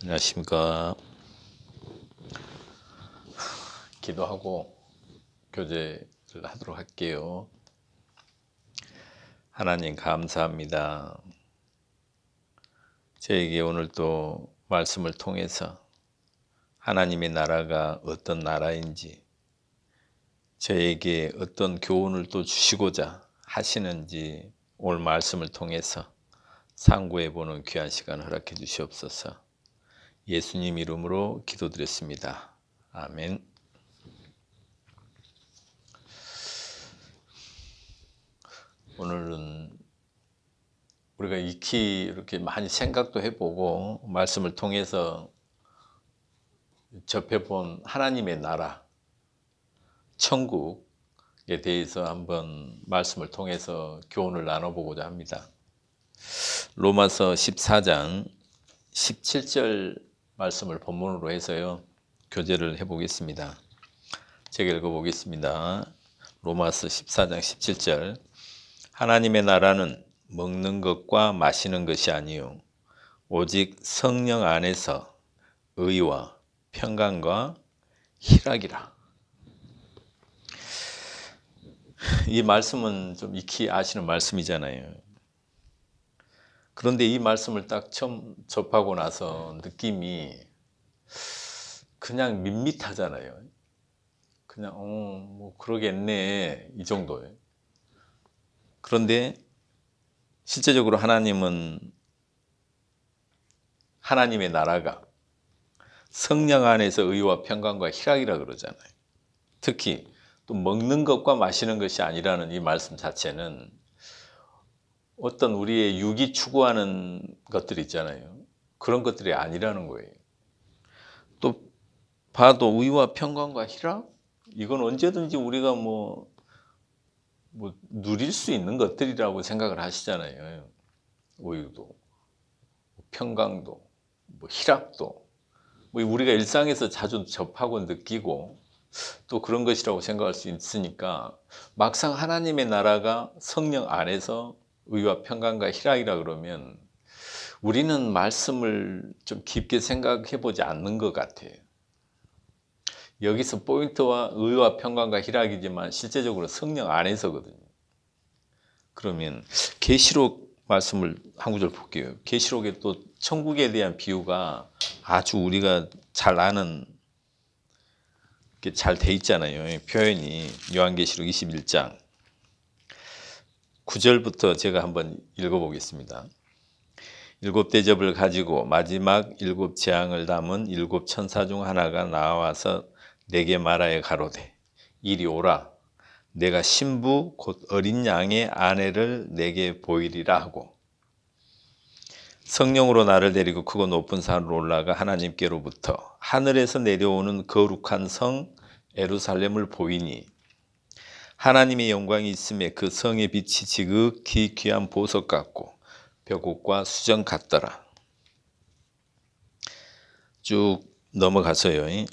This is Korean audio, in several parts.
안녕하십니까. 기도하고 교제를 하도록 할게요. 하나님 감사합니다. 저에게 오늘 또 말씀을 통해서 하나님의 나라가 어떤 나라인지, 저에게 어떤 교훈을 또 주시고자 하시는지 오늘 말씀을 통해서 상고해 보는 귀한 시간 허락해 주시옵소서. 예수님 이름으로 기도드렸습니다. 아멘. 오늘은 우리가 익히 이렇게 많이 생각도 해보고 말씀을 통해서 접해본 하나님의 나라, 천국에 대해서 한번 말씀을 통해서 교훈을 나눠보고자 합니다. 로마서 14장 17절 말씀을 본문으로 해서요, 교제를 해보겠습니다. 제가 읽어보겠습니다. 로마서 14장 17절. 하나님의 나라는 먹는 것과 마시는 것이 아니요 오직 성령 안에서 의와 평강과 희락이라. 이 말씀은 좀 익히 아시는 말씀이잖아요. 그런데 이 말씀을 딱 처음 접하고 나서 느낌이 그냥 밋밋하잖아요. 그냥 뭐 그러겠네 이 정도예요. 그런데 실제적으로 하나님의 나라가 성령 안에서 의와 평강과 희락이라 그러잖아요. 특히 또 먹는 것과 마시는 것이 아니라는 이 말씀 자체는 어떤 우리의 육이 추구하는 것들 있잖아요. 그런 것들이 아니라는 거예요. 또 봐도 의와 평강과 희락? 이건 언제든지 우리가 뭐 누릴 수 있는 것들이라고 생각을 하시잖아요. 의도, 평강도, 희락도. 우리가 일상에서 자주 접하고 느끼고 또 그런 것이라고 생각할 수 있으니까 막상 하나님의 나라가 성령 안에서 의와 평강과 희락이라 그러면 우리는 말씀을 좀 깊게 생각해 보지 않는 것 같아요. 여기서 포인트와 의와 평강과 희락이지만 실제적으로 성령 안에서거든요. 그러면 계시록 말씀을 한 구절 볼게요. 계시록에 또 천국에 대한 비유가 아주 우리가 잘 아는 게 잘 돼 있잖아요. 표현이 요한계시록 21장 9절부터 제가 한번 읽어보겠습니다. 일곱 대접을 가지고 마지막 일곱 재앙을 담은 일곱 천사 중 하나가 나와서 내게 말하여 가로되 이리 오라. 내가 신부 곧 어린 양의 아내를 내게 보이리라 하고 성령으로 나를 데리고 크고 높은 산으로 올라가 하나님께로부터 하늘에서 내려오는 거룩한 성 예루살렘을 보이니 하나님의 영광이 있음에 그 성의 빛이 지극히 귀한 보석 같고 벽옥과 수정 같더라. 쭉 넘어가서요.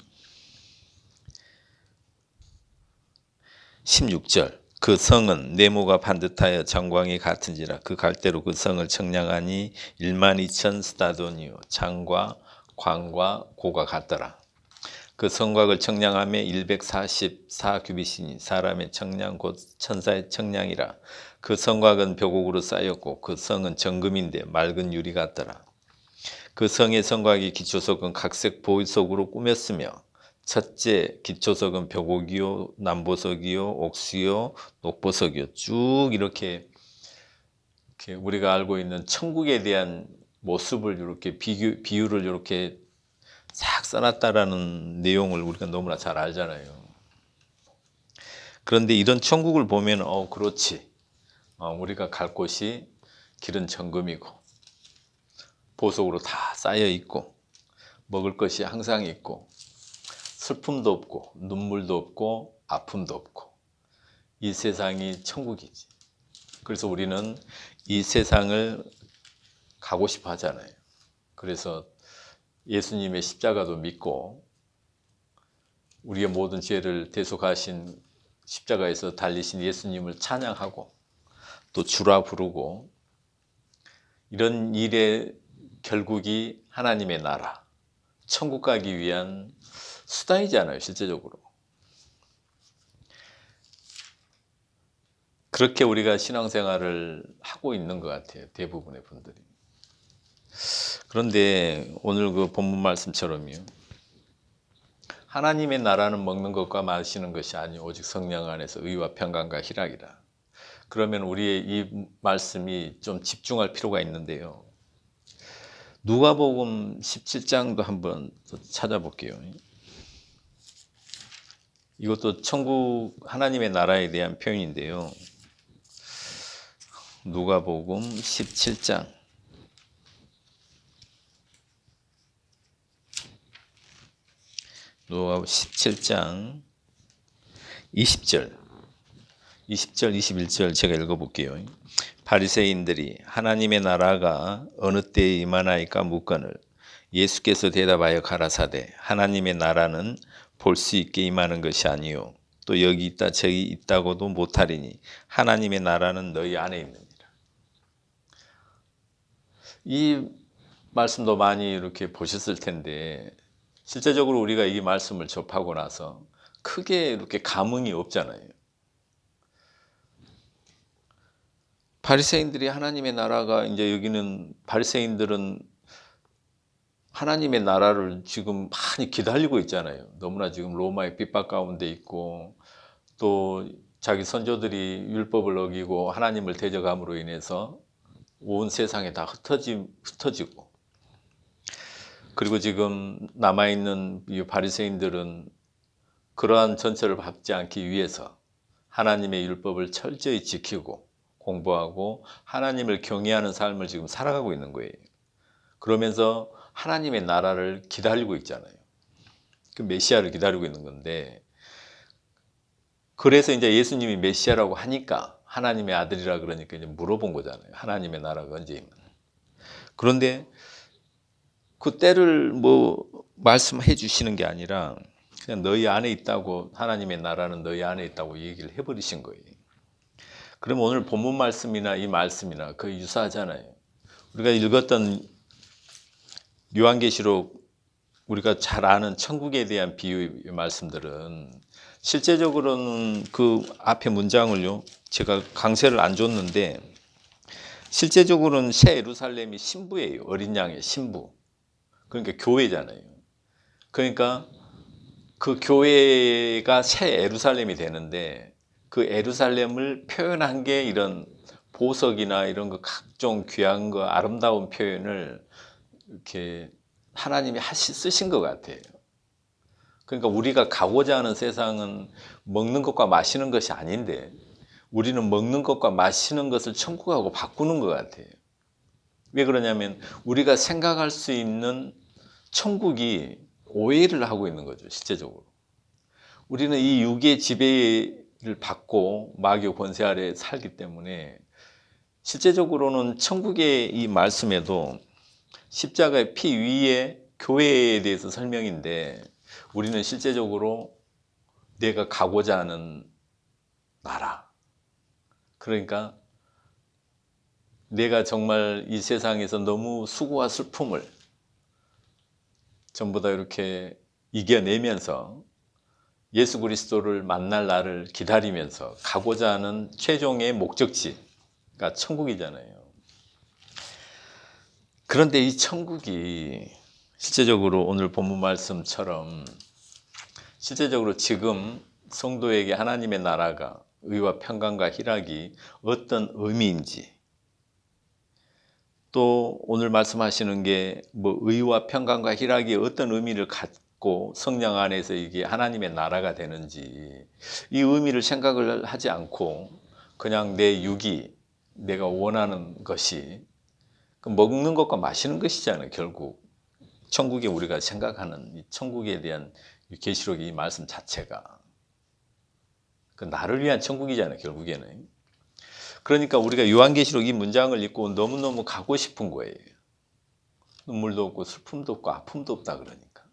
16절. 그 성은 네모가 반듯하여 정광이 같은지라 그 갈대로 그 성을 청량하니 12,000 스타도니오 장과 광과 고가 같더라. 그 성곽을 청량함에 144 규빗이니 사람의 청량 곧 천사의 청량이라. 그 성곽은 벽옥으로 쌓였고 그 성은 정금인데 맑은 유리 같더라. 그 성의 성곽이 기초석은 각색 보석으로 꾸몄으며 첫째 기초석은 벽옥이요 남보석이요 옥수요 녹보석이요 쭉 이렇게 우리가 알고 있는 천국에 대한 모습을 이렇게 비유를 이렇게 싹 써놨다라는 내용을 우리가 너무나 잘 알잖아요. 그런데 이런 천국을 보면 그렇지. 우리가 갈 곳이 길은 정금이고 보석으로 다 쌓여 있고 먹을 것이 항상 있고 슬픔도 없고 눈물도 없고 아픔도 없고 이 세상이 천국이지. 그래서 우리는 이 세상을 가고 싶어 하잖아요. 그래서 예수님의 십자가도 믿고 우리의 모든 죄를 대속하신 십자가에서 달리신 예수님을 찬양하고 또 주라 부르고 이런 일의 결국이 하나님의 나라, 천국 가기 위한 수단이잖아요, 실제적으로. 그렇게 우리가 신앙생활을 하고 있는 것 같아요, 대부분의 분들이. 그런데 오늘 그 본문 말씀처럼요, 하나님의 나라는 먹는 것과 마시는 것이 아니오 오직 성령 안에서 의와 평강과 희락이라. 그러면 우리의 이 말씀이 좀 집중할 필요가 있는데요, 누가복음 17장도 한번 찾아볼게요. 이것도 천국 하나님의 나라에 대한 표현인데요, 누가복음 17장 누가복음 17장 20절 21절 제가 읽어볼게요. 바리새인들이 하나님의 나라가 어느 때에 임하나이까 묻거늘 예수께서 대답하여 가라사대 하나님의 나라는 볼 수 있게 임하는 것이 아니요 또 여기 있다 저기 있다고도 못하리니 하나님의 나라는 너희 안에 있느니라. 이 말씀도 많이 이렇게 보셨을 텐데 실제적으로 우리가 이 말씀을 접하고 나서 크게 이렇게 감흥이 없잖아요. 바리새인들이 하나님의 나라가 이제 여기는 바리새인들은 하나님의 나라를 지금 많이 기다리고 있잖아요. 너무나 지금 로마의 핍박 가운데 있고 또 자기 선조들이 율법을 어기고 하나님을 대적함으로 인해서 온 세상에 다 흩어지고 그리고 지금 남아있는 이 바리새인들은 그러한 전철을 밟지 않기 위해서 하나님의 율법을 철저히 지키고 공부하고 하나님을 경외하는 삶을 지금 살아가고 있는 거예요. 그러면서 하나님의 나라를 기다리고 있잖아요. 그 메시아를 기다리고 있는 건데 그래서 이제 예수님이 메시아라고 하니까 하나님의 아들이라 그러니까 이제 물어본 거잖아요. 하나님의 나라가 언제 임하나. 그런데 그 때를 뭐 말씀해 주시는 게 아니라 그냥 너희 안에 있다고 하나님의 나라는 너희 안에 있다고 얘기를 해버리신 거예요. 그럼 오늘 본문 말씀이나 이 말씀이나 거의 유사하잖아요. 우리가 읽었던 요한계시록 우리가 잘 아는 천국에 대한 비유의 말씀들은 실제적으로는 그 앞에 문장을요 제가 강세를 안 줬는데 실제적으로는 새 예루살렘이 신부예요. 어린 양의 신부. 그러니까 교회잖아요. 그러니까 그 교회가 새 예루살렘이 되는데 그 예루살렘을 표현한 게 이런 보석이나 이런 거 각종 귀한 거 아름다운 표현을 이렇게 하나님이 쓰신 것 같아요. 그러니까 우리가 가고자 하는 세상은 먹는 것과 마시는 것이 아닌데 우리는 먹는 것과 마시는 것을 천국하고 바꾸는 것 같아요. 왜 그러냐면 우리가 생각할 수 있는 천국이 오해를 하고 있는 거죠. 실제적으로 우리는 이 육의 지배를 받고 마귀의 권세 아래 살기 때문에 실제적으로는 천국의 이 말씀에도 십자가의 피 위에 교회에 대해서 설명인데 우리는 실제적으로 내가 가고자 하는 나라, 그러니까 내가 정말 이 세상에서 너무 수고와 슬픔을 전부 다 이렇게 이겨내면서 예수 그리스도를 만날 날을 기다리면서 가고자 하는 최종의 목적지가 천국이잖아요. 그런데 이 천국이 실제적으로 오늘 본문 말씀처럼 실제적으로 지금 성도에게 하나님의 나라가 의와 평강과 희락이 어떤 의미인지 또 오늘 말씀하시는 게 뭐 의와 평강과 희락이 어떤 의미를 갖고 성령 안에서 이게 하나님의 나라가 되는지 이 의미를 생각을 하지 않고 그냥 내 육이 내가 원하는 것이 먹는 것과 마시는 것이잖아요. 결국 천국에 우리가 생각하는 이 천국에 대한 계시록의 이 말씀 자체가 그 나를 위한 천국이잖아요. 결국에는. 그러니까 우리가 요한계시록 이 문장을 읽고 너무너무 가고 싶은 거예요. 눈물도 없고 슬픔도 없고 아픔도 없다 그러니까.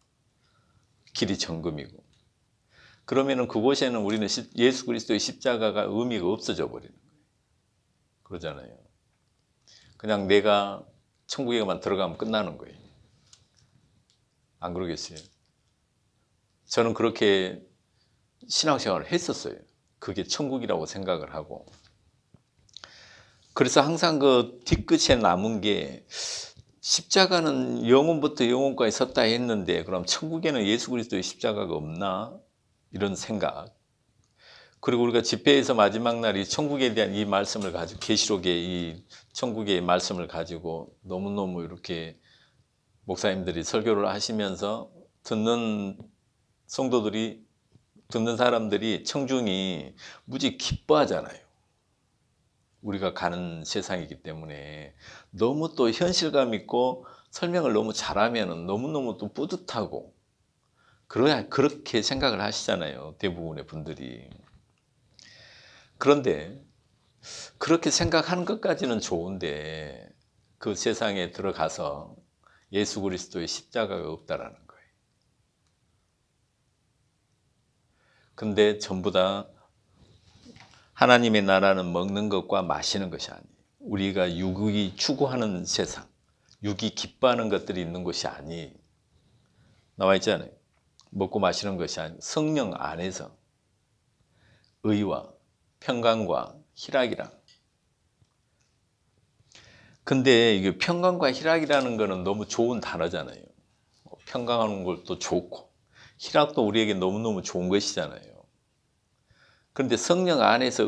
길이 정금이고. 그러면은 그곳에는 우리는 예수 그리스도의 십자가가 의미가 없어져 버리는 거예요. 그러잖아요. 그냥 내가 천국에만 들어가면 끝나는 거예요. 안 그러겠어요? 저는 그렇게 신앙생활을 했었어요. 그게 천국이라고 생각을 하고. 그래서 항상 그 뒤끝에 남은 게 십자가는 영혼부터 영혼까지 섰다 했는데 그럼 천국에는 예수 그리스도의 십자가가 없나? 이런 생각. 그리고 우리가 집회에서 마지막 날 이 천국에 대한 이 말씀을 가지고 계시록의 이 천국의 말씀을 가지고 너무너무 이렇게 목사님들이 설교를 하시면서 성도들이 듣는 사람들이 청중이 무지 기뻐하잖아요. 우리가 가는 세상이기 때문에 너무 또 현실감 있고 설명을 너무 잘하면 너무너무 또 뿌듯하고 그렇게 생각을 하시잖아요. 대부분의 분들이. 그런데 그렇게 생각하는 것까지는 좋은데 그 세상에 들어가서 예수 그리스도의 십자가가 없다라는 거예요. 근데 전부 다 하나님의 나라는 먹는 것과 마시는 것이 아니에요. 우리가 육이 추구하는 세상, 육이 기뻐하는 것들이 있는 것이 아니 나와 있잖아요. 먹고 마시는 것이 아니 성령 안에서 의와 평강과 희락이랑. 근데 이게 평강과 희락이라는 거는 너무 좋은 단어잖아요. 평강하는 것도 좋고 희락도 우리에게 너무너무 좋은 것이잖아요. 그런데 성령 안에서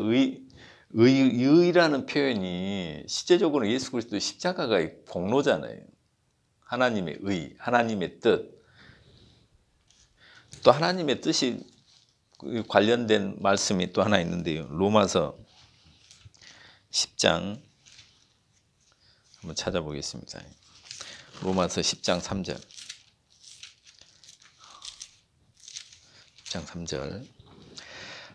의라는 표현이 실제적으로 예수 그리스도의 십자가가 공로잖아요. 하나님의 의, 하나님의 뜻. 또 하나님의 뜻이 관련된 말씀이 또 하나 있는데요. 로마서 10장 한번 찾아보겠습니다. 로마서 10장 3절. 10장 3절.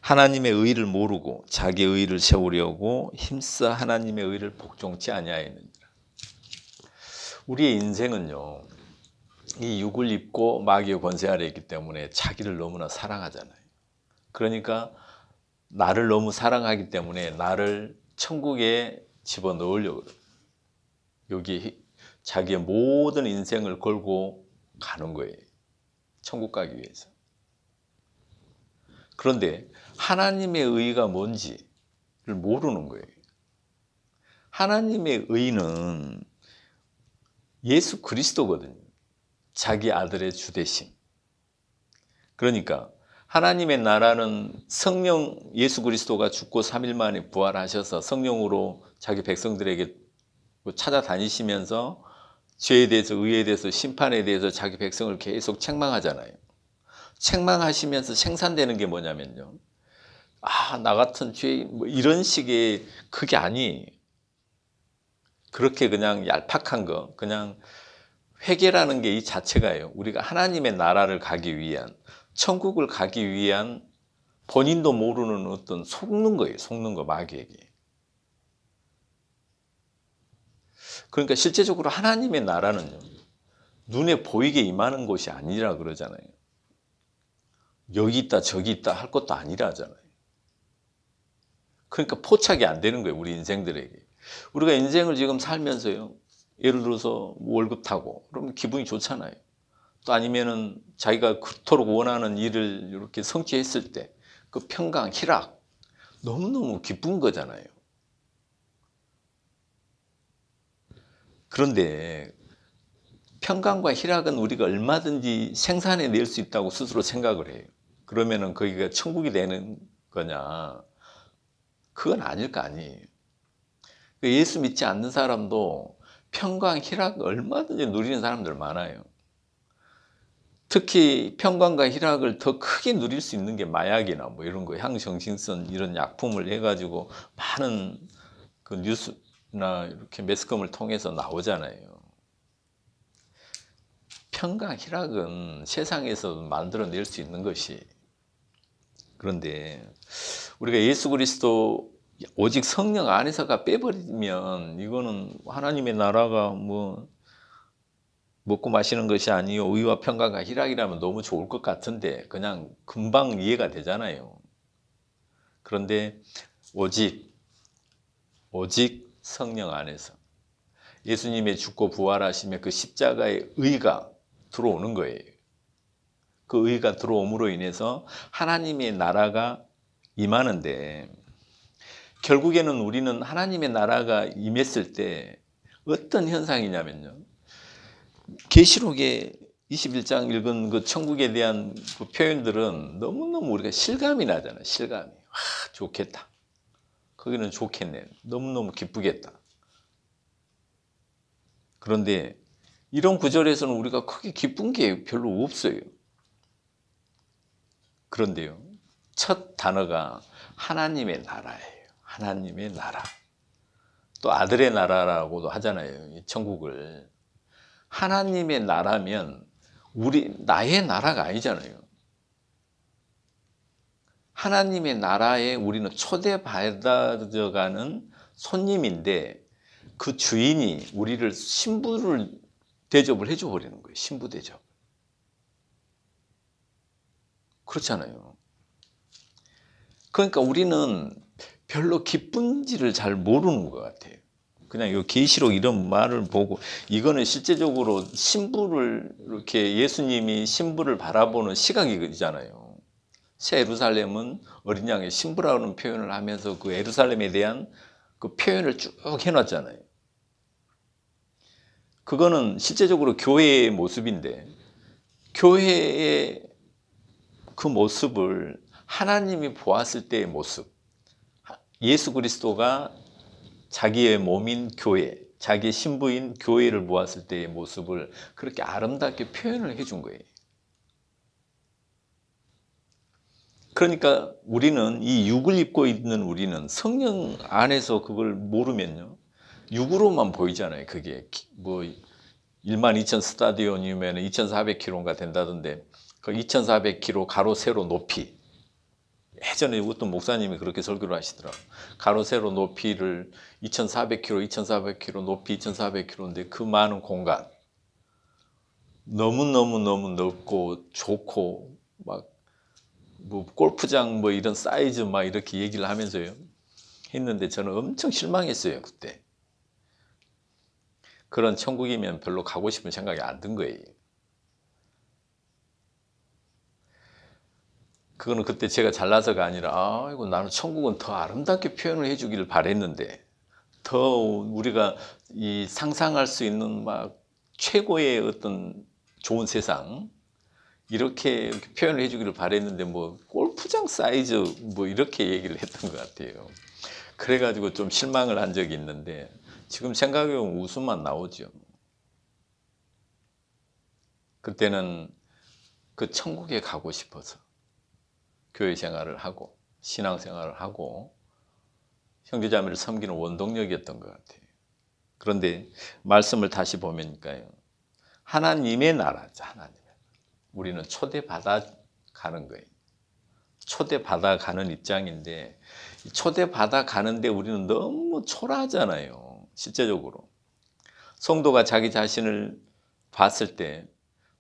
하나님의 의를 모르고 자기의 의를 세우려고 힘써 하나님의 의를 복종치 아니하였느니라. 우리의 인생은요. 이 육을 입고 마귀의 권세 아래 있기 때문에 자기를 너무나 사랑하잖아요. 그러니까 나를 너무 사랑하기 때문에 나를 천국에 집어넣으려고 그래요. 여기 자기의 모든 인생을 걸고 가는 거예요. 천국 가기 위해서. 그런데 하나님의 의가 뭔지를 모르는 거예요. 하나님의 의는 예수 그리스도거든요. 자기 아들의 주되심. 그러니까 하나님의 나라는 성령 예수 그리스도가 죽고 3일 만에 부활하셔서 성령으로 자기 백성들에게 찾아다니시면서 죄에 대해서 의에 대해서 심판에 대해서 자기 백성을 계속 책망하잖아요. 책망하시면서 생산되는 게 뭐냐면요. 아, 나 같은 죄인 뭐 이런 식의 그게 아니. 그렇게 그냥 얄팍한 거 그냥 회개라는 게 이 자체가요. 우리가 하나님의 나라를 가기 위한 천국을 가기 위한 본인도 모르는 어떤 속는 거예요. 속는 거 마귀에게. 그러니까 실제적으로 하나님의 나라는요. 눈에 보이게 임하는 것이 아니라 그러잖아요. 여기 있다 저기 있다 할 것도 아니라 하잖아요. 그러니까 포착이 안 되는 거예요. 우리 인생들에게. 우리가 인생을 지금 살면서요. 예를 들어서 월급 타고 그러면 기분이 좋잖아요. 또 아니면은 자기가 그토록 원하는 일을 이렇게 성취했을 때 그 평강, 희락 너무너무 기쁜 거잖아요. 그런데 평강과 희락은 우리가 얼마든지 생산해 낼 수 있다고 스스로 생각을 해요. 그러면은 거기가 천국이 되는 거냐? 그건 아닐 거 아니에요. 예수 믿지 않는 사람도 평강, 희락 얼마든지 누리는 사람들 많아요. 특히 평강과 희락을 더 크게 누릴 수 있는 게 마약이나 뭐 이런 거, 향정신성 이런 약품을 해가지고 많은 그 뉴스나 이렇게 매스컴을 통해서 나오잖아요. 평강, 희락은 세상에서 만들어낼 수 있는 것이. 그런데 우리가 예수 그리스도 오직 성령 안에서가 빼버리면 이거는 하나님의 나라가 뭐 먹고 마시는 것이 아니요 의와 평강과 희락이라면 너무 좋을 것 같은데 그냥 금방 이해가 되잖아요. 그런데 오직 성령 안에서 예수님의 죽고 부활하심의 그 십자가의 의가 들어오는 거예요. 그 의가 들어옴으로 인해서 하나님의 나라가 임하는데, 결국에는 우리는 하나님의 나라가 임했을 때 어떤 현상이냐면요, 계시록의 21장 읽은 그 천국에 대한 그 표현들은 너무너무 우리가 실감이 나잖아요. 실감이. 좋겠다. 거기는 좋겠네. 너무너무 기쁘겠다. 그런데 이런 구절에서는 우리가 크게 기쁜 게 별로 없어요. 그런데요, 첫 단어가 하나님의 나라예요. 하나님의 나라. 또 아들의 나라라고도 하잖아요, 이 천국을. 하나님의 나라면 나의 나라가 아니잖아요. 하나님의 나라에 우리는 초대받아가는 손님인데, 그 주인이 우리를 신부를 대접을 해줘 버리는 거예요. 신부 대접. 그렇잖아요. 그러니까 우리는 별로 기쁜지를 잘 모르는 것 같아요. 그냥 이 계시록 이런 말을 보고, 이거는 실제적으로 신부를, 이렇게 예수님이 신부를 바라보는 시각이잖아요. 새 예루살렘은 어린 양의 신부라는 표현을 하면서 그 예루살렘에 대한 그 표현을 쭉 해놨잖아요. 그거는 실제적으로 교회의 모습인데, 교회의 그 모습을 하나님이 보았을 때의 모습, 예수 그리스도가 자기의 몸인 교회, 자기의 신부인 교회를 보았을 때의 모습을 그렇게 아름답게 표현을 해준 거예요. 그러니까 우리는, 이 육을 입고 있는 우리는 성령 안에서 그걸 모르면요, 육으로만 보이잖아요. 그게 뭐 12,000 스타디온이면 2,400km가 된다던데, 그 2,400km 가로 세로 높이, 예전에 어떤 목사님이 그렇게 설교를 하시더라고요. 가로 세로 높이를 2,400km, 2,400km 높이 2,400km인데 그 많은 공간, 너무너무 넓고 좋고, 막 뭐 골프장 뭐 이런 사이즈 막 이렇게 얘기를 하면서요 했는데, 저는 엄청 실망했어요. 그때 그런 천국이면 별로 가고 싶은 생각이 안 든 거예요. 그거는 그때 제가 잘나서가 아니라, 아이고 나는 천국은 더 아름답게 표현을 해주기를 바랬는데, 더 우리가 이 상상할 수 있는 막 최고의 어떤 좋은 세상, 이렇게 표현을 해주기를 바랬는데, 뭐 골프장 사이즈 뭐 이렇게 얘기를 했던 것 같아요. 그래가지고 좀 실망을 한 적이 있는데, 지금 생각해보면 웃음만 나오죠. 그때는 그 천국에 가고 싶어서 교회 생활을 하고 신앙 생활을 하고 형제자매를 섬기는 원동력이었던 것 같아요. 그런데 말씀을 다시 보면요, 하나님의 나라죠. 하나님. 우리는 초대받아 가는 거예요. 초대받아 가는 입장인데, 초대받아 가는데 우리는 너무 초라하잖아요. 실제적으로 성도가 자기 자신을 봤을 때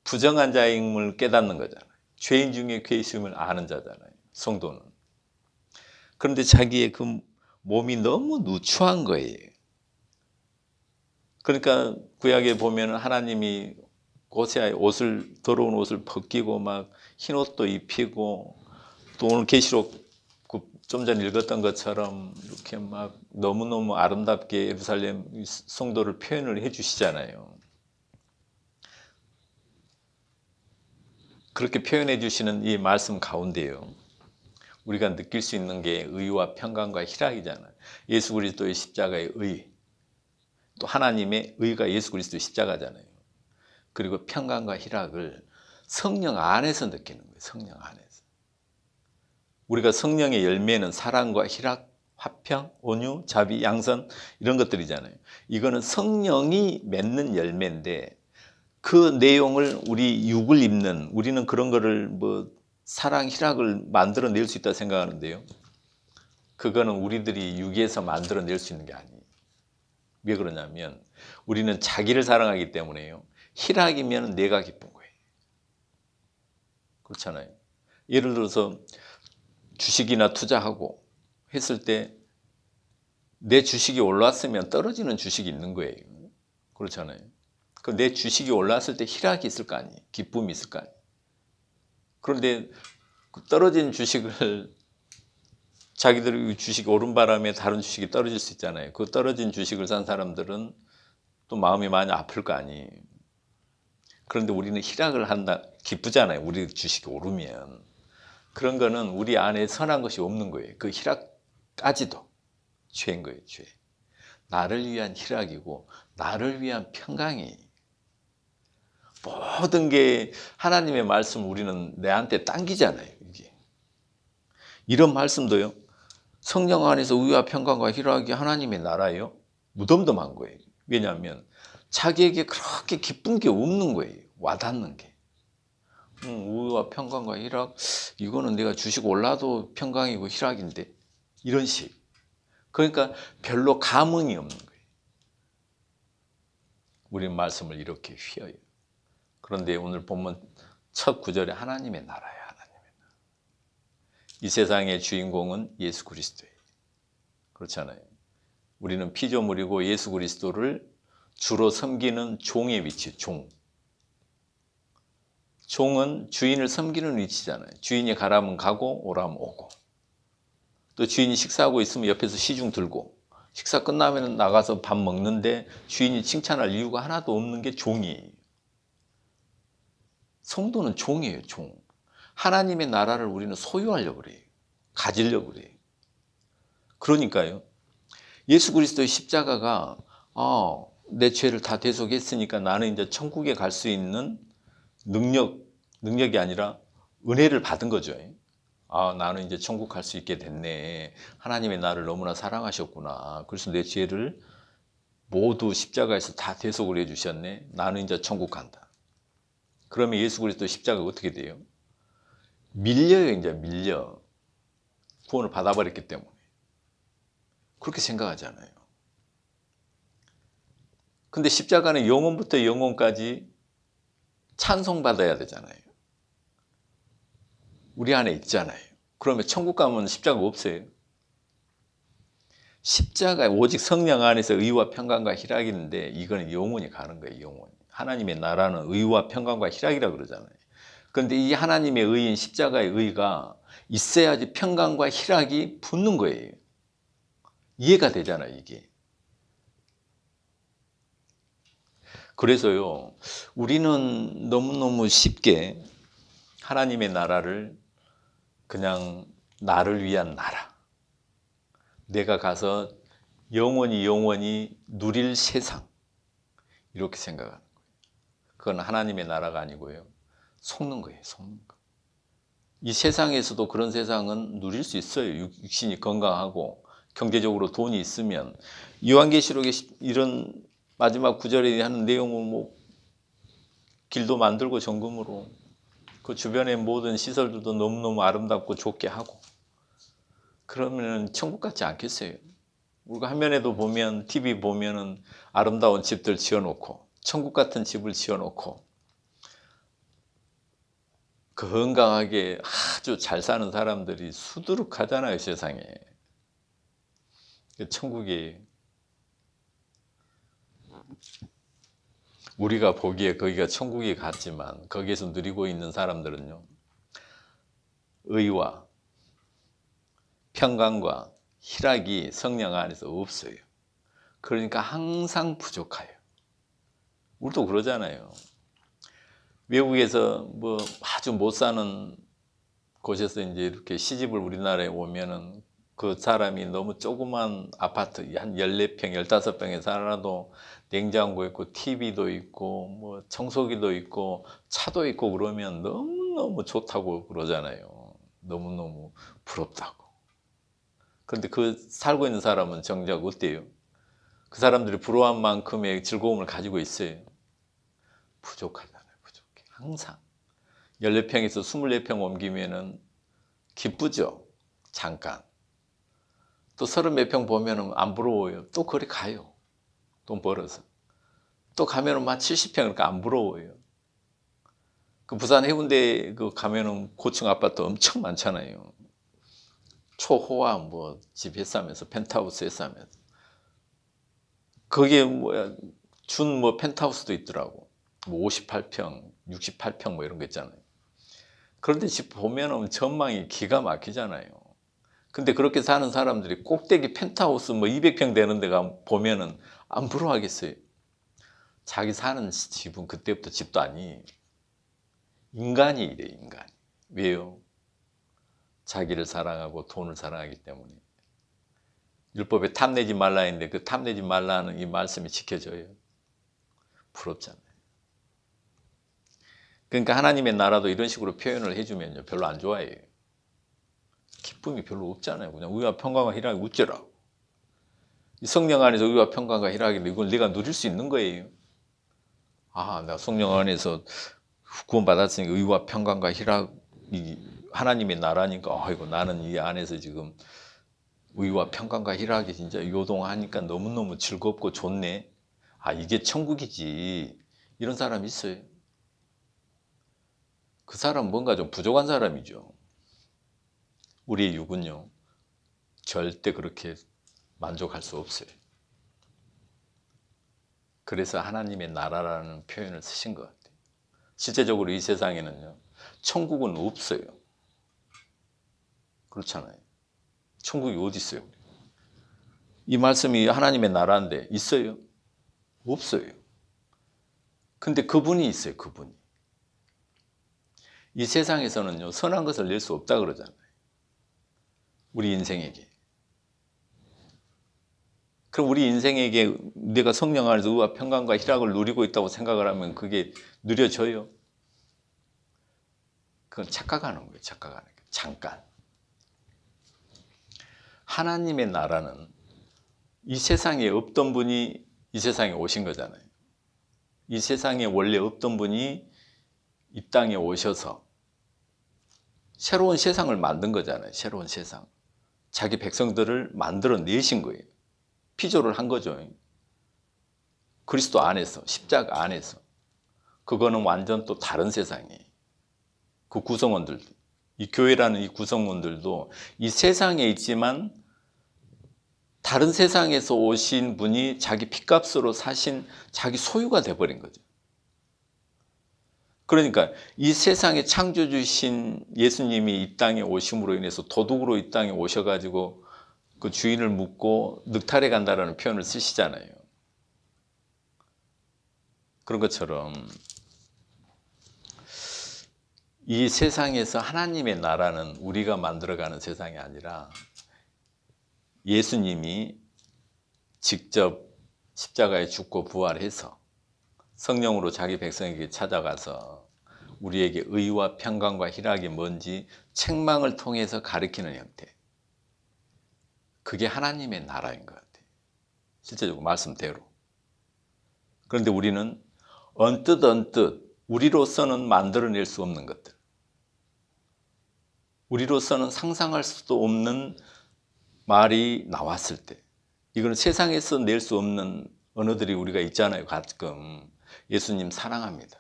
부정한 자임을 깨닫는 거잖아요. 죄인 중에 계심을 아는 자잖아요, 성도는. 그런데 자기의 그 몸이 너무 누추한 거예요. 그러니까 구약에 보면 하나님이 고세아의 옷을, 더러운 옷을 벗기고 막 흰 옷도 입히고, 또 오늘 계시록 좀 전에 읽었던 것처럼 이렇게 막 너무너무 아름답게 예루살렘 성도를 표현을 해 주시잖아요. 그렇게 표현해 주시는 이 말씀 가운데요, 우리가 느낄 수 있는 게 의와 평강과 희락이잖아요. 예수 그리스도의 십자가의 의, 또 하나님의 의가 예수 그리스도의 십자가잖아요. 그리고 평강과 희락을 성령 안에서 느끼는 거예요. 성령 안에서. 우리가 성령의 열매는 사랑과 희락, 화평, 온유, 자비, 양선, 이런 것들이잖아요. 이거는 성령이 맺는 열매인데, 그 내용을 우리 육을 입는 우리는 그런 거를 뭐 사랑, 희락을 만들어낼 수 있다 생각하는데요, 그거는 우리들이 육에서 만들어낼 수 있는 게 아니에요. 왜 그러냐면 우리는 자기를 사랑하기 때문에요. 희락이면 내가 기쁜 거예요. 그렇잖아요. 예를 들어서 주식이나 투자하고 했을 때 내 주식이 올랐으면 떨어지는 주식이 있는 거예요. 그렇잖아요. 그 내 주식이 올랐을 때 희락이 있을 거 아니에요. 기쁨이 있을 거 아니에요. 그런데 그 떨어진 주식을 자기들 주식이 오른 바람에 다른 주식이 떨어질 수 있잖아요. 그 떨어진 주식을 산 사람들은 또 마음이 많이 아플 거 아니에요. 그런데 우리는 희락을 한다, 기쁘잖아요. 우리 주식이 오르면. 그런 거는 우리 안에 선한 것이 없는 거예요. 그 희락까지도 죄인 거예요, 죄. 나를 위한 희락이고 나를 위한 평강이, 모든 게 하나님의 말씀을 우리는 내한테 당기잖아요. 이게. 이런 말씀도요, 성령 안에서 의와 평강과 희락이 하나님의 나라예요. 무덤덤한 거예요. 왜냐하면 자기에게 그렇게 기쁜 게 없는 거예요. 와닿는 게. 의와 평강과 희락, 이거는 내가 주식 올라도 평강이고 희락인데, 이런 식. 그러니까 별로 감흥이 없는 거예요. 우리는 말씀을 이렇게 휘어요. 그런데 오늘 본문 첫 구절에 하나님의 나라예요. 하나님의 나라. 이 세상의 주인공은 예수 그리스도예요. 그렇잖아요. 우리는 피조물이고 예수 그리스도를 주로 섬기는 종의 위치, 종. 종은 주인을 섬기는 위치잖아요. 주인이 가라면 가고 오라면 오고. 또 주인이 식사하고 있으면 옆에서 시중 들고, 식사 끝나면 나가서 밥 먹는데 주인이 칭찬할 이유가 하나도 없는 게 종이에요. 성도는 종이에요, 종. 하나님의 나라를 우리는 소유하려고 그래요. 가지려고 그래요. 그러니까요, 예수 그리스도의 십자가가 내 죄를 다 대속했으니까 나는 이제 천국에 갈 수 있는 능력이 아니라 은혜를 받은 거죠. 나는 이제 천국 갈 수 있게 됐네. 하나님의 나를 너무나 사랑하셨구나. 그래서 내 죄를 모두 십자가에서 다 대속을 해주셨네. 나는 이제 천국 간다. 그러면 예수 그리스도 십자가가 어떻게 돼요? 밀려요. 이제 밀려. 구원을 받아버렸기 때문에. 그렇게 생각하잖아요. 근데 십자가는 영원부터 영원까지 찬송받아야 되잖아요. 우리 안에 있잖아요. 그러면 천국 가면 십자가 없어요. 십자가 오직 성령 안에서 의와 평강과 희락이 있는데, 이거는 영원히 가는 거예요. 영원히. 하나님의 나라는 의와 평강과 희락이라고 그러잖아요. 그런데 이 하나님의 의인 십자가의 의가 있어야지 평강과 희락이 붙는 거예요. 이해가 되잖아요, 이게. 그래서요, 우리는 너무너무 쉽게 하나님의 나라를 그냥 나를 위한 나라, 내가 가서 영원히 누릴 세상, 이렇게 생각하는 거예요. 그건 하나님의 나라가 아니고요, 속는 거예요. 속는 거. 이 세상에서도 그런 세상은 누릴 수 있어요. 육신이 건강하고 경제적으로 돈이 있으면. 요한계시록에 이런 마지막 구절에 하는 내용은 뭐 길도 만들고 정금으로, 그 주변의 모든 시설들도 너무너무 아름답고 좋게 하고, 그러면 천국 같지 않겠어요? 우리가 화면에도 보면, TV 보면은 아름다운 집들 지어놓고, 천국 같은 집을 지어놓고, 건강하게 아주 잘 사는 사람들이 수두룩하잖아요, 세상에. 천국이, 우리가 보기에 거기가 천국이 같지만 거기에서 누리고 있는 사람들은요, 의와 평강과 희락이 성령 안에서 없어요. 그러니까 항상 부족해요. 우리도 그러잖아요. 외국에서 뭐 아주 못 사는 곳에서 이제 이렇게 시집을 우리나라에 오면은, 그 사람이 너무 조그만 아파트 한 14평, 15평에 살아도 냉장고 있고 TV도 있고 뭐 청소기도 있고 차도 있고 그러면 너무너무 좋다고 그러잖아요. 너무너무 부럽다고. 그런데 그 살고 있는 사람은 정작 어때요? 그 사람들이 부러워한 만큼의 즐거움을 가지고 있어요. 부족하잖아요. 부족해. 항상 14평에서 24평 옮기면은 기쁘죠. 잠깐. 또 30몇 평 보면은 안 부러워요. 또 거기 가요. 돈 벌어서. 또 가면은 막 70평, 그러니까 안 부러워요. 그 부산 해운대 그 가면은 고층 아파트 엄청 많잖아요. 초호화 뭐 집 했으면서 펜트하우스 했으면서. 그게 뭐야, 준 뭐 펜트하우스도 있더라고. 뭐 58평, 68평 뭐 이런 거 있잖아요. 그런데 집 보면은 전망이 기가 막히잖아요. 근데 그렇게 사는 사람들이 꼭대기 펜트하우스 뭐 200평 되는 데가 보면은 안 부러워하겠어요? 자기 사는 집은 그때부터 집도 아니에요. 인간이 이래, 인간이. 왜요? 자기를 사랑하고 돈을 사랑하기 때문에. 율법에 탐내지 말라 했는데 그 탐내지 말라는 이 말씀이 지켜져요. 부럽잖아요. 그러니까 하나님의 나라도 이런 식으로 표현을 해주면요, 별로 안 좋아해요. 기쁨이 별로 없잖아요. 그냥 의와 평강과 희락이 어쩌라고. 이 성령 안에서 의와 평강과 희락인데 이걸 내가 누릴 수 있는 거예요. 아, 나 성령 안에서 구원받았으니까 의와 평강과 희락이 하나님의 나라니까 아이고 나는 이 안에서 지금 의와 평강과 희락이 진짜 요동하니까 너무너무 즐겁고 좋네. 아, 이게 천국이지. 이런 사람이 있어요. 그 사람은 뭔가 좀 부족한 사람이죠. 우리의 육은요, 절대 그렇게 만족할 수 없어요. 그래서 하나님의 나라라는 표현을 쓰신 것 같아요. 실제적으로 이 세상에는요, 천국은 없어요. 그렇잖아요. 천국이 어디 있어요? 이 말씀이 하나님의 나라인데 있어요? 없어요. 근데 그분이 있어요, 그분이. 이 세상에서는요, 선한 것을 낼 수 없다 그러잖아요. 우리 인생에게. 그럼 우리 인생에게 내가 성령 안에서 의와 평강과 희락을 누리고 있다고 생각을 하면 그게 누려져요? 그건 착각하는 거예요, 착각하는 거예요. 잠깐. 하나님의 나라는 이 세상에 없던 분이 이 세상에 오신 거잖아요. 이 세상에 원래 없던 분이 이 땅에 오셔서 새로운 세상을 만든 거잖아요. 새로운 세상. 자기 백성들을 만들어 내신 거예요. 피조를 한 거죠. 그리스도 안에서, 십자가 안에서. 그거는 완전 또 다른 세상이에요. 그 구성원들도. 이 교회라는 이 구성원들도 이 세상에 있지만 다른 세상에서 오신 분이 자기 핏값으로 사신 자기 소유가 돼버린 거죠. 그러니까 이 세상의 창조주신 예수님이 이 땅에 오심으로 인해서 도둑으로 이 땅에 오셔가지고 그 주인을 묻고 늑탈해 간다라는 표현을 쓰시잖아요. 그런 것처럼 이 세상에서 하나님의 나라는 우리가 만들어가는 세상이 아니라 예수님이 직접 십자가에 죽고 부활해서 성령으로 자기 백성에게 찾아가서 우리에게 의와 평강과 희락이 뭔지 책망을 통해서 가르치는 형태. 그게 하나님의 나라인 것 같아요. 실제적으로 말씀대로. 그런데 우리는 언뜻 우리로서는 만들어낼 수 없는 것들, 우리로서는 상상할 수도 없는 말이 나왔을 때, 이거는 세상에서 낼 수 없는 언어들이 우리가 있잖아요. 가끔 예수님 사랑합니다.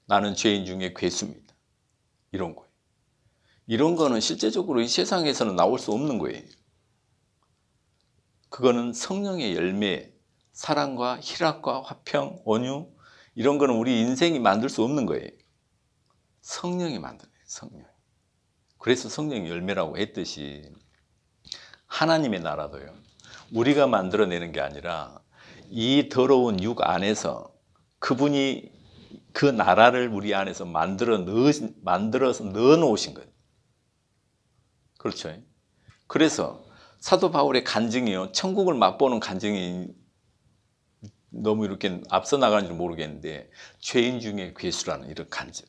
나는 죄인 중에 괴수입니다. 이런 거예요. 이런 거는 실제적으로 이 세상에서는 나올 수 없는 거예요. 그거는 성령의 열매, 사랑과 희락과 화평, 온유, 이런 거는 우리 인생이 만들 수 없는 거예요. 성령이 만드네요, 성령. 그래서 성령의 열매라고 했듯이 하나님의 나라도요, 우리가 만들어내는 게 아니라 이 더러운 육 안에서 그분이 그 나라를 우리 안에서 만들어서 넣어 놓으신 거예요. 그렇죠? 그래서 사도 바울의 간증이요, 천국을 맛보는 간증이 너무 이렇게 앞서 나가는지 모르겠는데, 죄인 중에 괴수라는 이런 간증,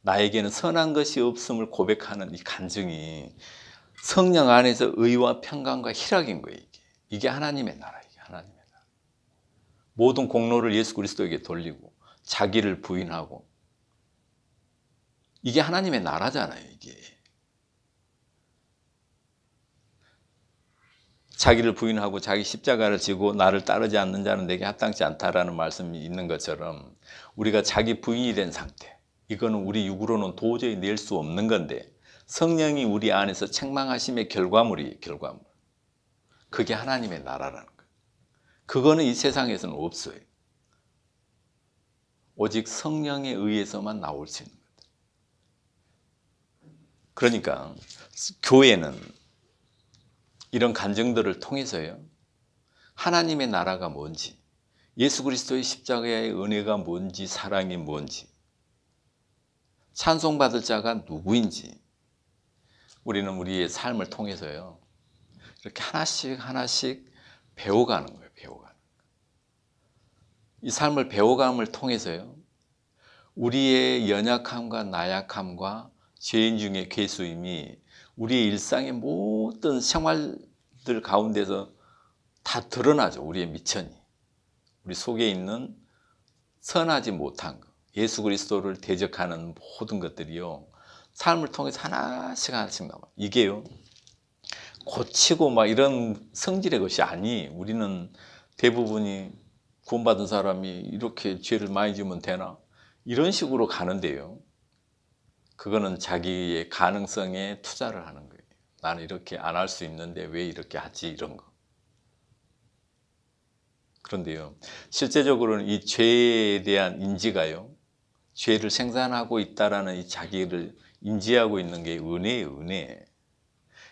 나에게는 선한 것이 없음을 고백하는 이 간증이 성령 안에서 의와 평강과 희락인 거예요. 이게 하나님의 나라, 이게 하나님의 나라. 모든 공로를 예수 그리스도에게 돌리고 자기를 부인하고, 이게 하나님의 나라잖아요. 이게 자기를 부인하고 자기 십자가를 지고 나를 따르지 않는 자는 내게 합당치 않다라는 말씀이 있는 것처럼, 우리가 자기 부인이 된 상태, 이거는 우리 육으로는 도저히 낼 수 없는 건데 성령이 우리 안에서 책망하심의 결과물이에요. 결과물. 그게 하나님의 나라라는 거예요. 그거는 이 세상에서는 없어요. 오직 성령에 의해서만 나올 수 있는 거예요. 그러니까 교회는 이런 간증들을 통해서요, 하나님의 나라가 뭔지, 예수 그리스도의 십자가의 은혜가 뭔지, 사랑이 뭔지, 찬송받을 자가 누구인지 우리는 우리의 삶을 통해서요, 이렇게 하나씩 하나씩 배워가는 거예요. 배워가는. 이 삶을 배워감을 통해서요, 우리의 연약함과 나약함과 죄인 중의 괴수임이 우리의 일상의 모든 생활들 가운데서 다 드러나죠. 우리의 미천이. 우리 속에 있는 선하지 못한 것, 예수 그리스도를 대적하는 모든 것들이요, 삶을 통해서 하나씩 하나씩 나와요. 이게요, 고치고 막 이런 성질의 것이 아니, 우리는 대부분이 구원받은 사람이 이렇게 죄를 많이 지으면 되나? 이런 식으로 가는데요, 그거는 자기의 가능성에 투자를 하는 거예요. 나는 이렇게 안 할 수 있는데 왜 이렇게 하지? 이런 거. 그런데요, 실제적으로는 이 죄에 대한 인지가요, 죄를 생산하고 있다라는 이 자기를 인지하고 있는 게 은혜예요, 은혜.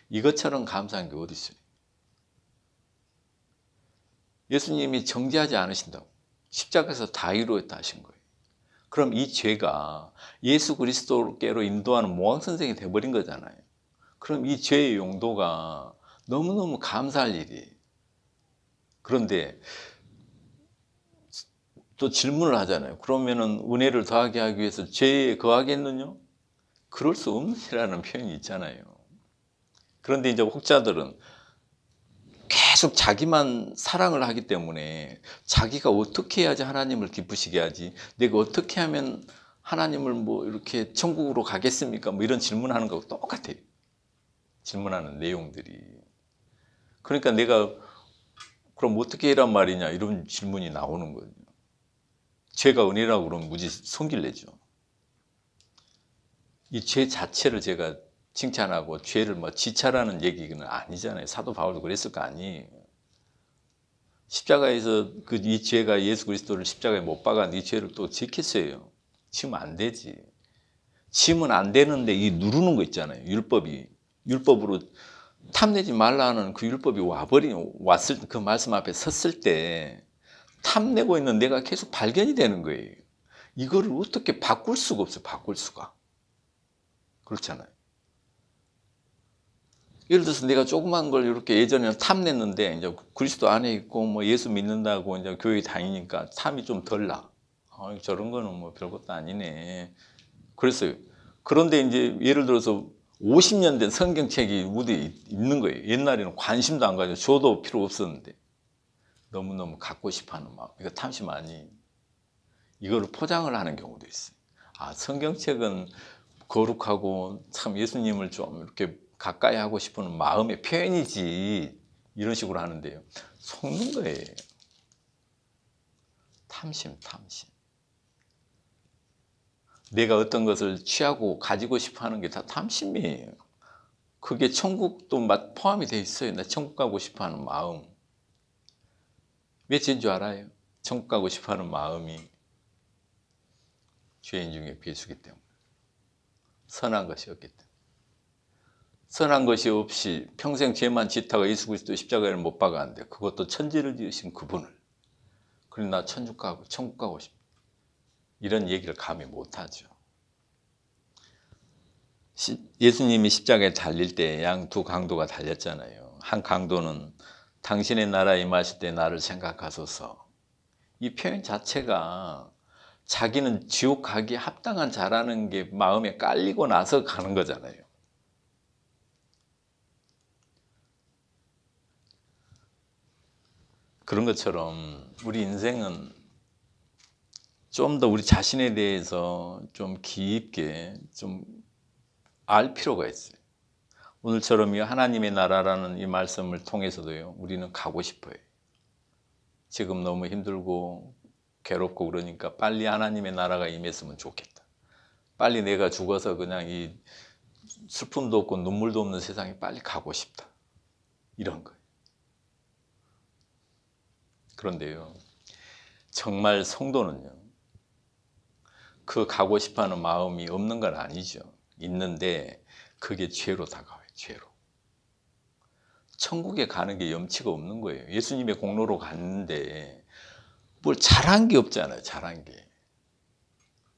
이것처럼 감사한 게 어디 있어요? 예수님이 정죄하지 않으신다고. 십자가에서 다 이루었다 하신 거예요. 그럼 이 죄가 예수 그리스도께로 인도하는 모황선생이 돼버린 거잖아요. 그럼 이 죄의 용도가 너무너무 감사할 일이에요. 그런데 또 질문을 하잖아요. 그러면은 은혜를 더하게 하기 위해서 죄에 거하겠느냐? 그럴 수 없느라는 표현이 있잖아요. 그런데 이제 혹자들은 계속 자기만 사랑을 하기 때문에 자기가 어떻게 해야지 하나님을 기쁘시게 하지? 내가 어떻게 하면 하나님을 뭐 이렇게 천국으로 가겠습니까? 뭐 이런 질문하는 거하고 똑같아요. 질문하는 내용들이. 그러니까 내가 그럼 어떻게 해란 말이냐? 이런 질문이 나오는 거예요. 죄가 은혜라고 그러면 무지 손길 내죠. 이 죄 자체를 제가 칭찬하고 죄를 뭐 지차라는 얘기는 아니잖아요. 사도 바울도 그랬을 거 아니에요. 십자가에서 이 죄가 예수 그리스도를 십자가에 못 박은 이 죄를 또 지켰어요. 지면 안 되지. 지면 안 되는데 이 누르는 거 있잖아요. 율법으로 탐내지 말라는 그 율법이 왔을 그 말씀 앞에 섰을 때 탐내고 있는 내가 계속 발견이 되는 거예요. 이거를 어떻게 바꿀 수가 없어요. 바꿀 수가. 그렇잖아요. 예를 들어서 내가 조그만 걸 이렇게 예전에는 탐냈는데 이제 그리스도 안에 있고 뭐 예수 믿는다고 이제 교회 다니니까 탐이 좀 덜 나. 저런 거는 뭐 별것도 아니네. 그랬어요. 그런데 이제 예를 들어서 50년 된 성경책이 우리 있는 거예요. 옛날에는 관심도 안 가지고 줘도 필요 없었는데 너무너무 갖고 싶어하는 마음. 이거 탐심 아니. 이거를 포장을 하는 경우도 있어요. 아, 성경책은 거룩하고 참 예수님을 좀 이렇게 가까이 하고 싶은 마음의 표현이지, 이런 식으로 하는데요, 속는 거예요. 탐심. 내가 어떤 것을 취하고 가지고 싶어 하는 게 다 탐심이에요. 그게 천국도 포함이 돼 있어요. 나 천국 가고 싶어 하는 마음. 왜 죄인 줄 알아요? 천국 가고 싶어 하는 마음이 죄인 중에 괴수기 때문에. 선한 것이 없기 때문에. 선한 것이 없이 평생 죄만 짓다가 예수 그리스도 십자가를 못 박았는데, 그것도 천지를 지으신 그분을, 그래 나 천국 가고 싶다, 이런 얘기를 감히 못하죠. 예수님이 십자가에 달릴 때 양 두 강도가 달렸잖아요. 한 강도는 당신의 나라에 임하실 때 나를 생각하소서. 이 표현 자체가 자기는 지옥 가기 합당한 자라는 게 마음에 깔리고 나서 가는 거잖아요. 그런 것처럼 우리 인생은 좀 더 우리 자신에 대해서 좀 깊게 좀 알 필요가 있어요. 오늘처럼 이 하나님의 나라라는 이 말씀을 통해서도요, 우리는 가고 싶어요. 지금 너무 힘들고 괴롭고 그러니까 빨리 하나님의 나라가 임했으면 좋겠다. 빨리 내가 죽어서 그냥 이 슬픔도 없고 눈물도 없는 세상에 빨리 가고 싶다. 이런 거예요. 그런데요, 정말 성도는요, 그 가고 싶어하는 마음이 없는 건 아니죠. 있는데 그게 죄로 다가와요. 죄로. 천국에 가는 게 염치가 없는 거예요. 예수님의 공로로 갔는데 뭘 잘한 게 없잖아요. 잘한 게.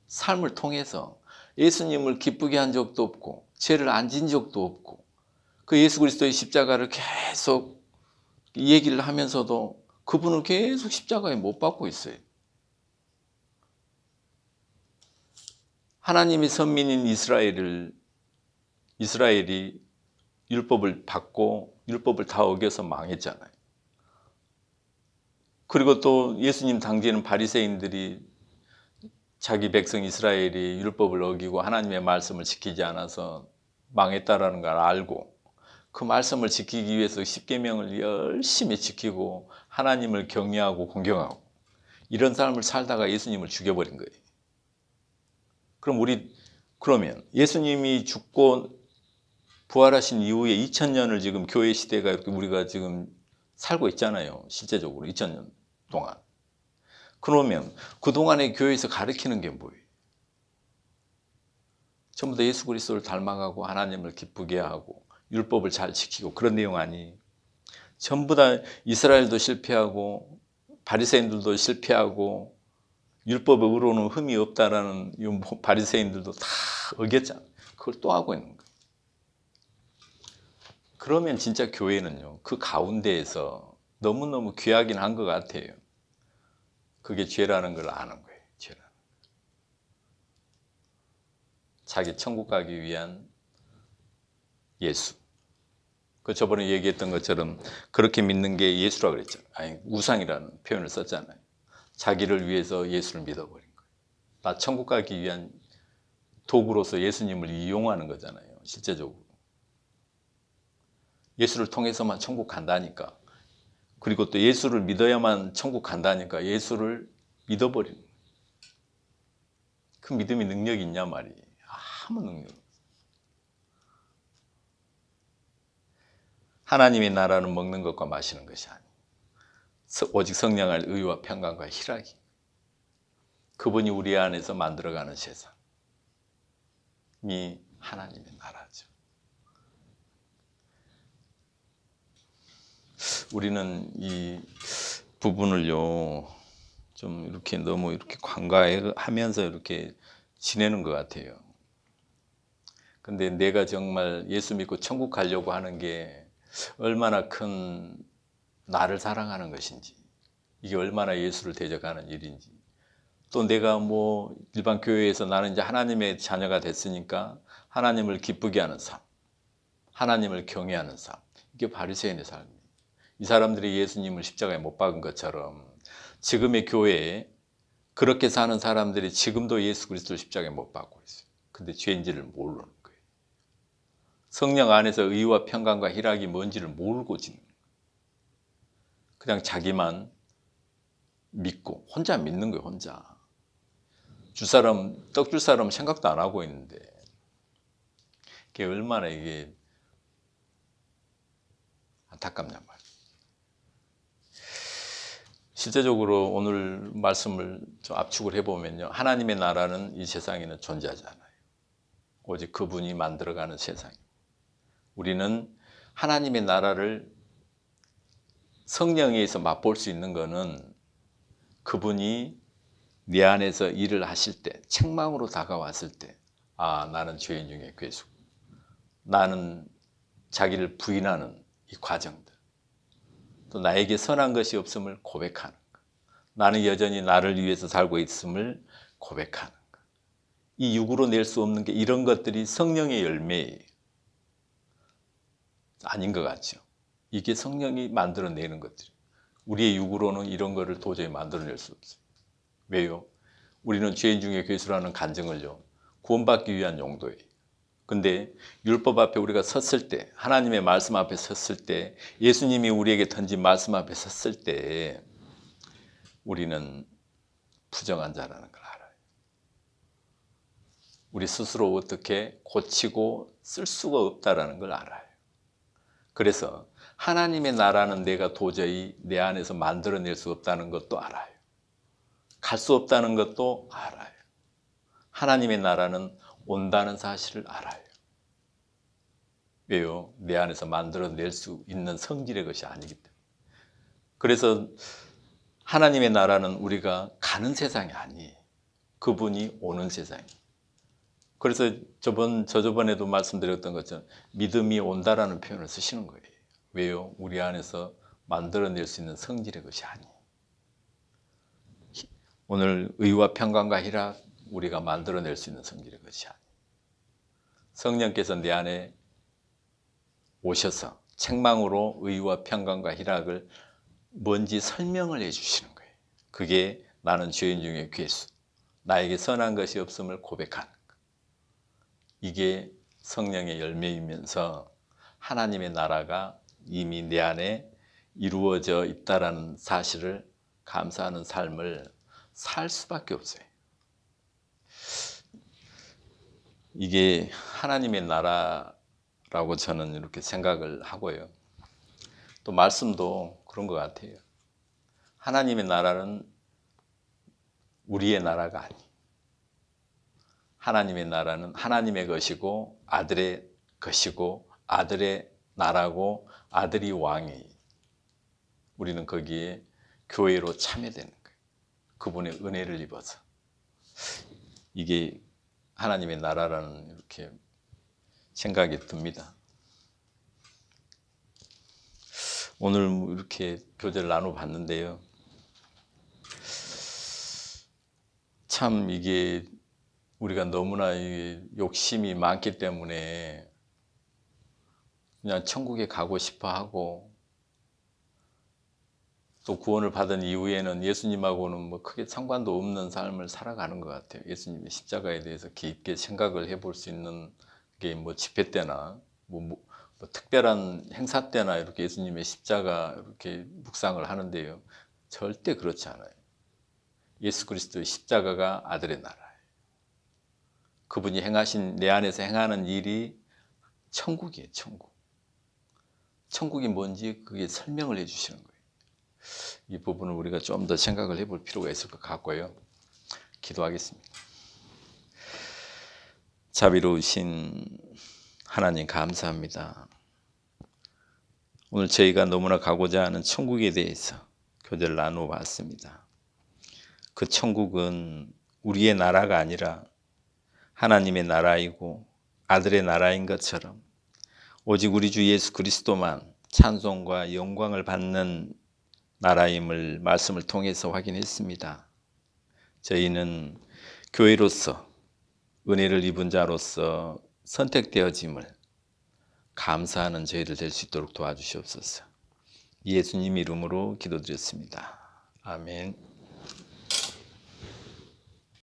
삶을 통해서 예수님을 기쁘게 한 적도 없고 죄를 안 진 적도 없고 그 예수 그리스도의 십자가를 계속 이 얘기를 하면서도 그분은 계속 십자가에 못 박고 있어요. 하나님의 선민인 이스라엘이 율법을 받고 율법을 다 어겨서 망했잖아요. 그리고 또 예수님 당시에는 바리새인들이 자기 백성 이스라엘이 율법을 어기고 하나님의 말씀을 지키지 않아서 망했다라는 걸 알고 그 말씀을 지키기 위해서 십계명을 열심히 지키고 하나님을 경외하고 공경하고 이런 삶을 살다가 예수님을 죽여버린 거예요. 그러면 예수님이 죽고 부활하신 이후에 2000년을 지금 교회 시대가 이렇게 우리가 지금 살고 있잖아요. 실제적으로 2000년 동안. 그러면 그동안의 교회에서 가르치는 게 뭐예요? 전부 다 예수 그리스도를 닮아가고 하나님을 기쁘게 하고 율법을 잘 지키고 그런 내용 아니에요. 전부 다 이스라엘도 실패하고 바리새인들도 실패하고 율법의 의로는 흠이 없다라는 바리새인들도 다 어겼잖아요. 그걸 또 하고 있는 거예요. 그러면 진짜 교회는요, 그 가운데에서 너무너무 귀하긴 한 것 같아요. 그게 죄라는 걸 아는 거예요. 죄라는. 자기 천국 가기 위한 예수. 그 저번에 얘기했던 것처럼 그렇게 믿는 게 예수라고 그랬죠. 아니, 우상이라는 표현을 썼잖아요. 자기를 위해서 예수를 믿어버린 거예요. 나 천국 가기 위한 도구로서 예수님을 이용하는 거잖아요. 실제적으로. 예수를 통해서만 천국 간다니까. 그리고 또 예수를 믿어야만 천국 간다니까 예수를 믿어버리는 거예요. 그 믿음이 능력이 있냐 말이에요. 아무 능력 없어요. 하나님의 나라는 먹는 것과 마시는 것이 아니에요. 오직 성령의 의와 평강과 희락이. 그분이 우리 안에서 만들어가는 세상이 하나님의 나라죠. 우리는 이 부분을요, 좀 이렇게 너무 이렇게 관과하면서 이렇게 지내는 것 같아요. 근데 내가 정말 예수 믿고 천국 가려고 하는 게 얼마나 큰 나를 사랑하는 것인지, 이게 얼마나 예수를 대적하는 일인지, 또 내가 뭐 일반 교회에서 나는 이제 하나님의 자녀가 됐으니까 하나님을 기쁘게 하는 삶, 하나님을 경외하는 삶, 이게 바리새인의 삶이에요. 이 사람들이 예수님을 십자가에 못 박은 것처럼 지금의 교회에 그렇게 사는 사람들이 지금도 예수 그리스도를 십자가에 못 박고 있어요. 근데 죄인지를 모르는 거예요. 성령 안에서 의와 평강과 희락이 뭔지를 모르고 지는 거예요. 그냥 자기만 믿고 혼자 믿는 거예요. 혼자. 떡 줄 사람 생각도 안 하고 있는데 그게 얼마나 이게 안타깝냐 말이에요. 실제적으로 오늘 말씀을 좀 압축을 해보면요, 하나님의 나라는 이 세상에는 존재하지 않아요. 오직 그분이 만들어가는 세상이에요. 우리는 하나님의 나라를 성령에 의해서 맛볼 수 있는 것은 그분이 내 안에서 일을 하실 때, 책망으로 다가왔을 때, 아, 나는 죄인 중에 괴수, 나는 자기를 부인하는 이 과정들, 또 나에게 선한 것이 없음을 고백하는 것, 나는 여전히 나를 위해서 살고 있음을 고백하는 것, 이 육으로 낼 수 없는 게 이런 것들이 성령의 열매예요. 아닌 것 같죠. 이게 성령이 만들어내는 것들이에요. 우리의 육으로는 이런 거를 도저히 만들어낼 수 없어요. 왜요? 우리는 죄인 중에 괴수라는 간증을요, 구원받기 위한 용도예요. 근데 율법 앞에 우리가 섰을 때, 하나님의 말씀 앞에 섰을 때, 예수님이 우리에게 던진 말씀 앞에 섰을 때 우리는 부정한 자라는 걸 알아요. 우리 스스로 어떻게 고치고 쓸 수가 없다라는 걸 알아요. 그래서 하나님의 나라는 내가 도저히 내 안에서 만들어낼 수 없다는 것도 알아요. 갈 수 없다는 것도 알아요. 하나님의 나라는 온다는 사실을 알아요. 왜요? 내 안에서 만들어낼 수 있는 성질의 것이 아니기 때문에. 그래서 하나님의 나라는 우리가 가는 세상이 아니에요. 그분이 오는 세상이에요. 그래서 저번에도 말씀드렸던 것처럼 믿음이 온다라는 표현을 쓰시는 거예요. 왜요? 우리 안에서 만들어낼 수 있는 성질의 것이 아니에요. 오늘 의와 평강과 희락, 우리가 만들어낼 수 있는 성질의 것이 아니에요. 성령께서 내 안에 오셔서 책망으로 의와 평강과 희락을 뭔지 설명을 해 주시는 거예요. 그게 나는 죄인 중에 괴수, 나에게 선한 것이 없음을 고백하는 것. 이게 성령의 열매이면서 하나님의 나라가 이미 내 안에 이루어져 있다라는 사실을 감사하는 삶을 살 수밖에 없어요. 이게 하나님의 나라라고 저는 이렇게 생각을 하고요. 또 말씀도 그런 것 같아요. 하나님의 나라는 우리의 나라가 아니에요. 하나님의 나라는 하나님의 것이고 아들의 것이고 아들의 나라고 아들이 왕이에요. 우리는 거기에 교회로 참여되는 거예요. 그분의 은혜를 입어서. 이게 하나님의 나라라는 이렇게 생각이 듭니다. 오늘 이렇게 교제를 나눠봤는데요. 참 이게 우리가 너무나 욕심이 많기 때문에 그냥 천국에 가고 싶어 하고 또 구원을 받은 이후에는 예수님하고는 뭐 크게 상관도 없는 삶을 살아가는 것 같아요. 예수님의 십자가에 대해서 깊게 생각을 해볼 수 있는 게 뭐 집회 때나 뭐 특별한 행사 때나 이렇게 예수님의 십자가 이렇게 묵상을 하는데요. 절대 그렇지 않아요. 예수 그리스도의 십자가가 아들의 나라예요. 그분이 행하신 내 안에서 행하는 일이 천국이에요. 천국. 천국이 뭔지 그게 설명을 해 주시는 거예요. 이 부분을 우리가 좀 더 생각을 해볼 필요가 있을 것 같고요. 기도하겠습니다. 자비로우신 하나님 감사합니다. 오늘 저희가 너무나 가고자 하는 천국에 대해서 교제를 나눠봤습니다. 그 천국은 우리의 나라가 아니라 하나님의 나라이고 아들의 나라인 것처럼 오직 우리 주 예수 그리스도만 찬송과 영광을 받는 나라임을 말씀을 통해서 확인했습니다. 저희는 교회로서 은혜를 입은 자로서 선택되어짐을 감사하는 저희들 될 수 있도록 도와주시옵소서. 예수님 이름으로 기도드렸습니다. 아멘.